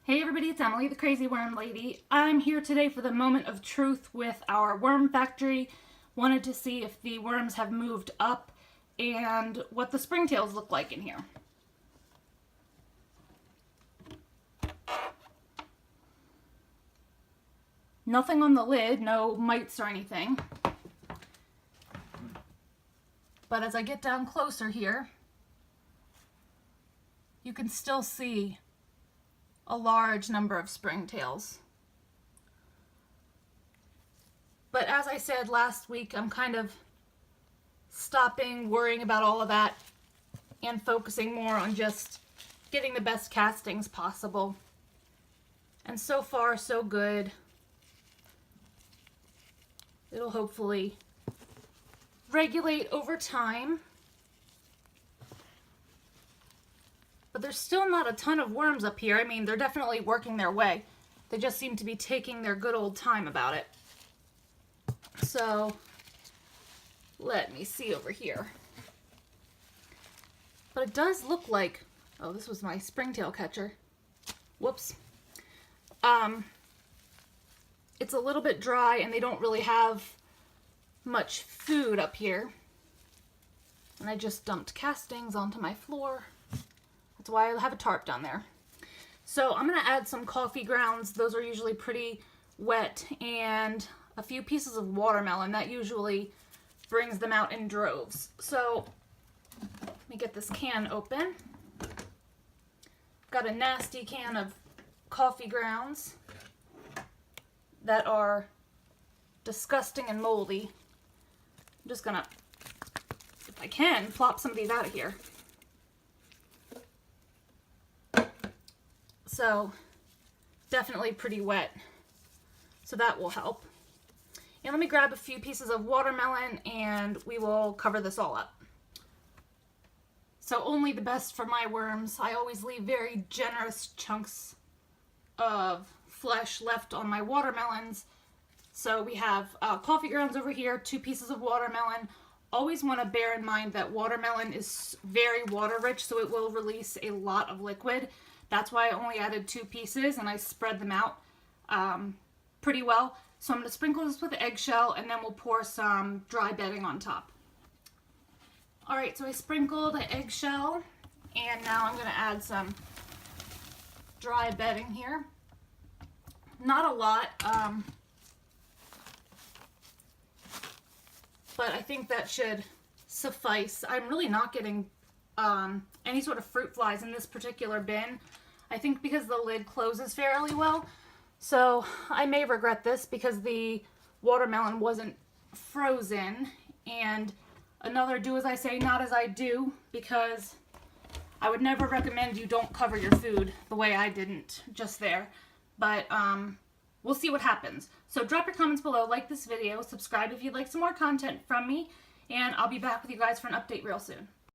Hey everybody, it's Emily, the Crazy Worm Lady. I'm here today for the moment of truth with our worm factory. Wanted to see if the worms have moved up and what the springtails look like in here. Nothing on the lid, no mites or anything. But as I get down closer here, you can still see a large number of springtails. But as I said last week, I'm kind of stopping worrying about all of that and focusing more on just getting the best castings possible. And so far, so good. It'll hopefully regulate over time. But there's still not a ton of worms up here. I mean, they're definitely working their way. They just seem to be taking their good old time about it. So, let me see over here. But it does look like, oh, this was my springtail catcher. Whoops. It's a little bit dry and they don't really have much food up here. And I just dumped castings onto my floor. That's why I have a tarp down there. So I'm going to add some coffee grounds. Those are usually pretty wet, and a few pieces of watermelon. That usually brings them out in droves. So let me get this can open. Got a nasty can of coffee grounds that are disgusting and moldy. I'm just going to, if I can, plop some of these out of here. So definitely pretty wet, so that will help. And let me grab a few pieces of watermelon and we will cover this all up. So only the best for my worms. I always leave very generous chunks of flesh left on my watermelons. So we have coffee grounds over here, 2 pieces of watermelon. Always want to bear in mind that watermelon is very water rich, so it will release a lot of liquid. That's why I only added 2 pieces and I spread them out pretty well. So I'm going to sprinkle this with eggshell and then we'll pour some dry bedding on top. Alright, so I sprinkled the eggshell and now I'm going to add some dry bedding here. Not a lot, but I think that should suffice. I'm really not getting any sort of fruit flies in this particular bin. I think because the lid closes fairly well. So I may regret this because the watermelon wasn't frozen. And another do as I say, not as I do, because I would never recommend you don't cover your food the way I didn't just there. But we'll see what happens. So drop your comments below, like this video, subscribe if you'd like some more content from me, and I'll be back with you guys for an update real soon.